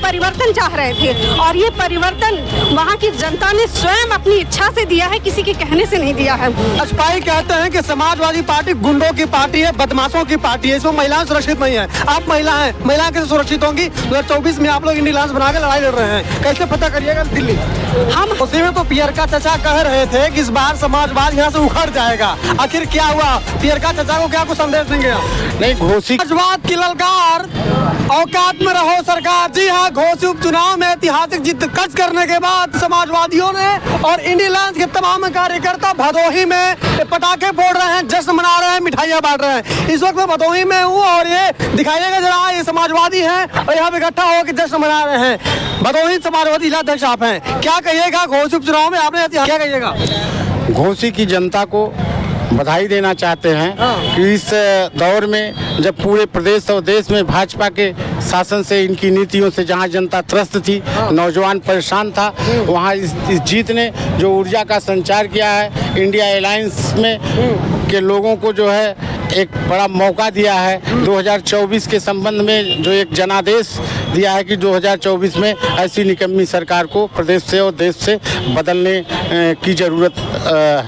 परिवर्तन चाह रहे थे और ये परिवर्तन वहाँ की जनता ने स्वयं अपनी इच्छा से दिया है, किसी के कहने से नहीं दिया है। भाजपा कहते हैं कि समाजवादी पार्टी गुंडों की पार्टी है, बदमाशों की पार्टी है, इसमें महिलाएं सुरक्षित नहीं है। आप महिला हैं, महिलाएं कैसे सुरक्षित होंगी? 2024 में आप लोग इंडी लांस बना के लड़ाई लड़ रहे हैं, कैसे पता करिएगा दिल्ली? हम उसी में तो पियरका चचा कह रहे थे कि इस बार समाजवाद यहाँ से उखड़ जाएगा। आखिर क्या हुआ? पियरका चचा को क्या कुछ संदेश देंगे? नहीं, घोषी समाजवाद की ललकार, औकात में रहो सरकार। जी हाँ, घोषी उपचुनाव में ऐतिहासिक जीत दर्ज करने के बाद समाजवादियों ने और इंडी लांस के तमाम कार्यकर्ता भदोही में पटाखे फोड़ रहे हैं, जश्न मना रहे हैं, मिठाइयाँ बांट रहे हैं। इस वक्त मैं भदोही में हूँ और ये दिखाइएगा जरा, ये समाजवादी हैं और यहाँ पे इकट्ठा होकर जश्न मना रहे हैं। भदोही समाजवादी जिला अध्यक्ष आप हैं, क्या कहिएगा घोषी उपचुनाव में आपने क्या कहिएगा? घोषी की जनता को बधाई देना चाहते हैं कि इस दौर में जब पूरे प्रदेश और देश में भाजपा के शासन से, इनकी नीतियों से जहां जनता त्रस्त थी, नौजवान परेशान था, वहां इस जीत ने जो ऊर्जा का संचार किया है, इंडिया अलायंस में के लोगों को जो है एक बड़ा मौका दिया है। 2024 के संबंध में जो एक जनादेश दिया है कि 2024 में ऐसी निकम्मी सरकार को प्रदेश से और देश से बदलने की जरूरत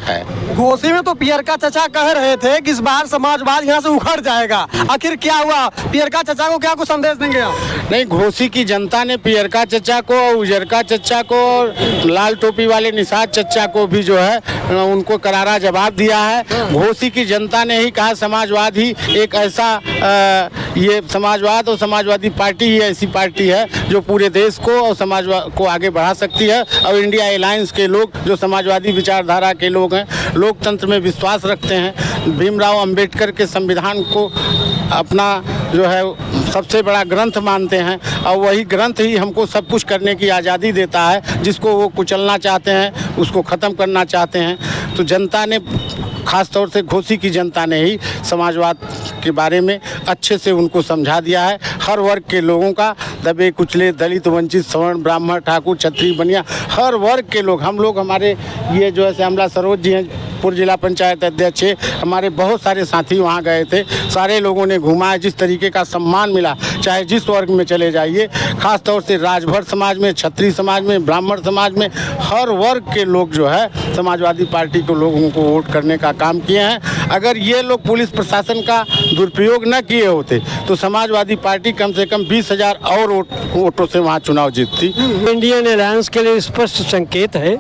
है। घोषी में तो पियरका चचा कह रहे थे कि इस बार समाजवाद यहाँ से उखड़ जाएगा। आखिर क्या हुआ? पियरका चचा को क्या कुछ संदेश देंगे आप? नहीं, घोषी की जनता ने पियरका चचा को, उजरका चचा को और लाल टोपी वाले निषाद चचा को भी जो है उनको करारा जवाब दिया है। घोषी की जनता ने ही कहा समाजवाद ही एक ऐसा ये समाजवाद और समाजवादी पार्टी ही ऐसी पार्टी है जो पूरे देश को और समाजवाद को आगे बढ़ा सकती है। और इंडिया अलायंस के लोग जो समाजवादी विचारधारा के लोग हैं, लोकतंत्र में विश्वास रखते हैं, भीमराव अंबेडकर के संविधान को अपना जो है सबसे बड़ा ग्रंथ मानते हैं और वही ग्रंथ ही हमको सब कुछ करने की आज़ादी देता है। जिसको वो कुचलना चाहते हैं, उसको ख़त्म करना चाहते हैं। तो जनता ने, खास तौर से घोषी की जनता ने ही समाजवाद के बारे में अच्छे से उनको समझा दिया है। हर वर्ग के लोगों का, दबे कुचले, दलित, वंचित, सवर्ण, ब्राह्मण, ठाकुर, क्षत्रिय, बनिया, हर वर्ग के लोग, हम लोग, हमारे ये जो है श्यामला सरोज जी हैं, पूर्व जिला पंचायत अध्यक्ष है, हमारे बहुत सारे साथी वहाँ गए थे, सारे लोगों ने घूमा है। जिस तरीके का सम्मान मिला, चाहे जिस वर्ग में चले जाइए, खास तौर से राजभर समाज में, क्षत्रिय समाज में, ब्राह्मण समाज में, हर वर्ग के लोग जो है समाजवादी पार्टी को लोगों को वोट करने का काम किए हैं। अगर ये लोग पुलिस प्रशासन का दुरुपयोग न किए होते तो समाजवादी पार्टी कम से कम 20,000 और वोटों से वहाँ चुनाव जीतती। इंडियन अलायंस के लिए स्पष्ट संकेत है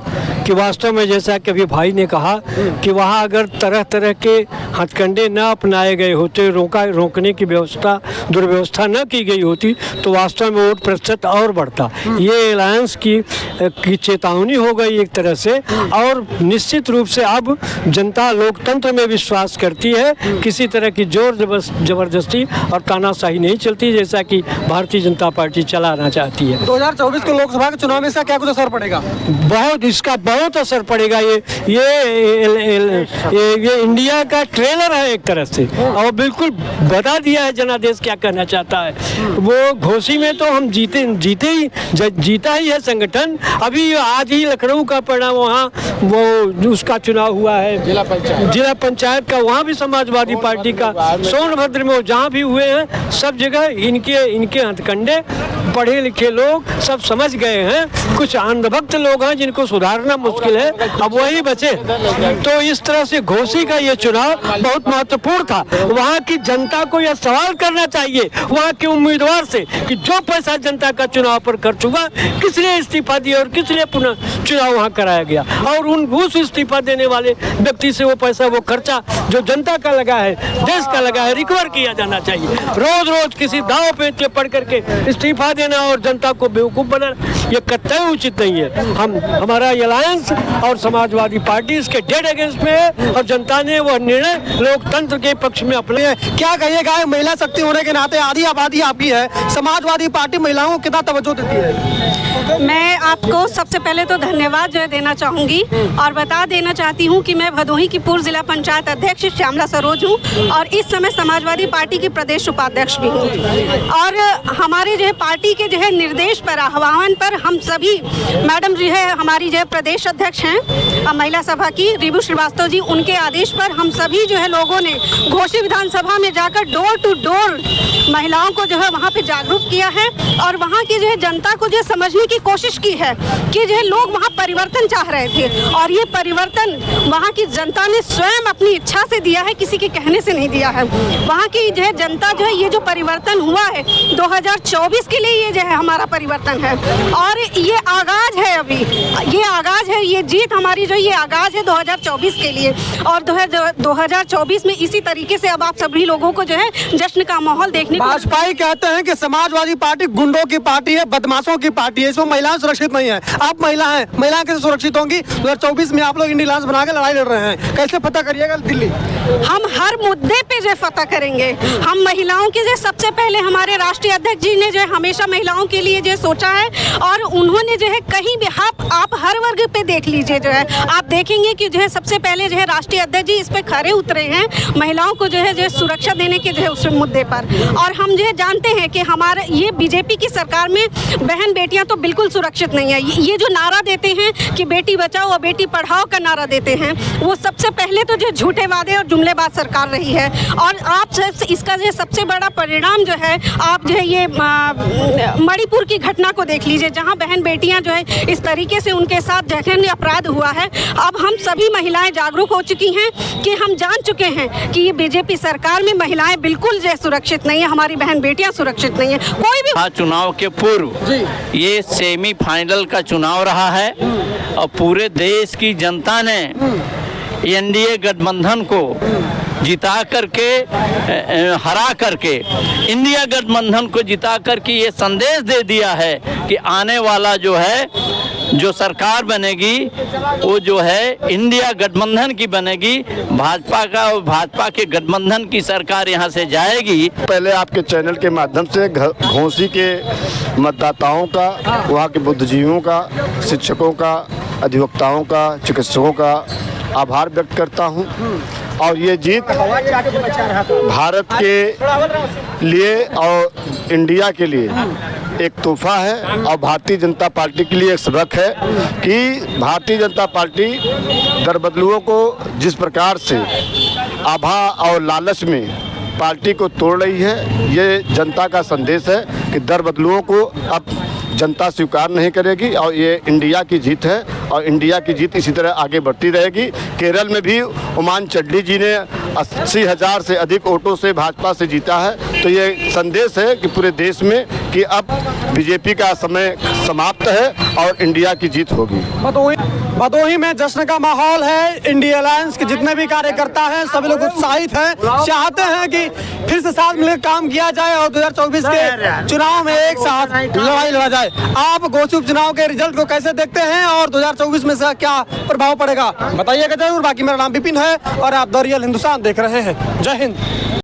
कि वास्तव में जैसा कि अभी भाई ने कहा कि वहाँ अगर तरह तरह के हथकंडे न अपनाए गए होते, रोकने की व्यवस्था, दुर्व्यवस्था न की गई होती, तो वास्तव में वोट प्रतिशत और बढ़ता। ये अलायंस की चेतावनी हो गई एक तरह से, और निश्चित रूप से अब जनता लोकतंत्र में विश्वास करती है। किसी तरह की जोर जबरदस्ती और तानाशाही नहीं चलती, जैसा कि भारतीय जनता पार्टी चलाना चाहती है। 2024 के लोकसभा के चुनाव में इसका क्या कुछ असर पड़ेगा? इसका बहुत असर पड़ेगा। ये इंडिया का ट्रेलर है एक तरह से, और बिल्कुल बता दिया है जनादेश क्या कहना चाहता है। वो घोषी में तो हम जीता ही है संगठन। अभी आज ही लखनऊ का परिणाम, वहाँ वो उसका चुनाव हुआ है जिला पंचायत का, वहाँ भी समाजवादी पार्टी का, सोनभद्र में जहाँ भी हुए हैं, सब जगह इनके हथकंडे पढ़े लिखे लोग सब समझ गए हैं। कुछ अंधभक्त लोग हैं जिनको सुधारना मुश्किल है, अब वही बचे। तो इस तरह से घोषी का ये चुनाव बहुत महत्वपूर्ण था। वहाँ की जनता को यह सवाल करना चाहिए वहाँ के उम्मीदवार से कि जो पैसा जनता का चुनाव पर खर्च हुआ, किस लिए इस्तीफा दिया और किस लिए पुनः चुनाव वहाँ कराया गया, और उस इस्तीफा देने वाले व्यक्ति से वो पैसा, वो खर्चा जो जनता का लगा है, देश का लगा है, रिकवर किया जाना चाहिए। रोज रोज किसी दाव पेच पे पड़ करके इस्तीफा देना और जनता को बेवकूफ बनाना, ये कतई उचित नहीं है। हमारा अलायंस और समाजवादी पार्टी इसके डेड अगेंस्ट में है, और जनता ने वह निर्णय लोकतंत्र के पक्ष में अपने। क्या कहिएगा, महिला शक्ति होने के नाते आधी आबादी आपकी है, समाजवादी पार्टी महिलाओं को कितना तवज्जो देती है? मैं आपको सबसे पहले तो धन्यवाद देना चाहूँगी और बता देना चाहती हूँ कि मैं भदोही की पूर्व जिला पंचायत अध्यक्ष श्यामला सरोज हूँ और इस समय समाजवादी पार्टी की प्रदेश उपाध्यक्ष भी हूँ। और हमारे जो है पार्टी जी के जो है निर्देश पर, आह्वान पर हम सभी, मैडम जी है हमारी जो है प्रदेश अध्यक्ष हैं महिला सभा की रिबू श्रीवास्तव जी, उनके आदेश पर हम सभी जो है लोगों ने घोसी विधानसभा में जाकर डोर टू डोर महिलाओं को जो है वहाँ पे जागरूक किया है और वहाँ की जो है जनता को जो है समझने की कोशिश की है कि जो है लोग वहाँ परिवर्तन चाह रहे थे और ये परिवर्तन वहाँ की जनता ने स्वयं अपनी इच्छा से दिया है, किसी के कहने से नहीं दिया है। वहाँ की जो है जनता जो है ये जो परिवर्तन हुआ है 2024 के लिए, ये जो है हमारा परिवर्तन है और ये आगाज है, अभी ये आगाज है, ये जीत हमारी जो ये आगाज है 2024 के लिए और 2024 में इसी तरीके से अब आप सभी लोगों को जो है जश्न का माहौल देखने को। भाजपा ही कहते हैं कि समाजवादी पार्टी गुंडों की पार्टी है, बदमाशों की पार्टी है, इसमें महिलाएं सुरक्षित नहीं है। आप महिला हैं, महिलाएं कैसे सुरक्षित होंगी? 2024 में आप लोग इंडी लांस बना के लड़ाई लड़ रहे हैं, कैसे पता करिएगा दिल्ली? हम हर मुद्दे पे जो फतह करेंगे। हम महिलाओं के जो सबसे पहले हमारे राष्ट्रीय अध्यक्ष जी ने जो हमेशा महिलाओं के लिए जो सोचा है और उन्होंने जो है कहीं भी आप हर वर्ग पे देख लीजिए, जो है आप देखेंगे कि जो है सबसे पहले जो है राष्ट्रीय अध्यक्ष जी इस पे खरे उतरे हैं महिलाओं को जो है सुरक्षा देने के जो है उस मुद्दे पर। और हम जो है जानते हैं कि हमारे ये बीजेपी की सरकार में बहन बेटियां तो बिल्कुल सुरक्षित नहीं है। ये जो नारा देते हैं कि बेटी बचाओ और बेटी पढ़ाओ का नारा देते हैं, वो सबसे पहले तो जो झूठे वादे और जुमलेबाज सरकार रही है। और आप इसका जो सबसे बड़ा परिणाम जो है, आप जो है ये मणिपुर की घटना को देख लीजिए, जहां बहन बेटियां जो है इस तरीके से उनके साथ जघन्य अपराध हुआ है। अब हम सभी महिलाएं जागरूक हो चुकी हैं कि हम जान चुके हैं कि ये बीजेपी सरकार में महिलाएं बिल्कुल जो सुरक्षित नहीं है, हमारी बहन बेटियां सुरक्षित नहीं है। कोई भी चुनाव के पूर्व ये सेमीफाइनल का चुनाव रहा है और पूरे देश की जनता ने एनडीए गठबंधन को जिता करके, हरा करके, इंडिया गठबंधन को जिता करके ये संदेश दे दिया है कि आने वाला जो है जो सरकार बनेगी वो जो है इंडिया गठबंधन की बनेगी, भाजपा का और भाजपा के गठबंधन की सरकार यहाँ से जाएगी। पहले आपके चैनल के माध्यम से घोसी के मतदाताओं का, वहाँ के बुद्धिजीवियों का, शिक्षकों का, अधिवक्ताओं का, चिकित्सकों का आभार व्यक्त करता हूँ और ये जीत भारत के लिए और इंडिया के लिए एक तोहफा है और भारतीय जनता पार्टी के लिए एक सबक है कि भारतीय जनता पार्टी दरबदलुओं को जिस प्रकार से आभा और लालच में पार्टी को तोड़ रही है, ये जनता का संदेश है कि दरबदलुओं को अब जनता स्वीकार नहीं करेगी और ये इंडिया की जीत है और इंडिया की जीत इसी तरह आगे बढ़ती रहेगी। केरल में भी उमान चड्डी जी ने 80,000 से अधिक वोटों से भाजपा से जीता है। तो ये संदेश है कि पूरे देश में कि अब बीजेपी का समय समाप्त है और इंडिया की जीत होगी। भदोही में जश्न का माहौल है। इंडिया अलायंस के जितने भी कार्यकर्ता हैं सभी लोग उत्साहित हैं, चाहते हैं कि फिर से साथ मिलकर काम किया जाए और 2024 के चुनाव में एक साथ लड़ाई लड़ा जाए। आप घोसी उपचुनाव के रिजल्ट को कैसे देखते हैं और 2024 में से क्या प्रभाव पड़ेगा बताइएगा जरूर। बाकी मेरा नाम विपिन है और आप द रियल हिंदुस्तान देख रहे हैं। जय हिंद।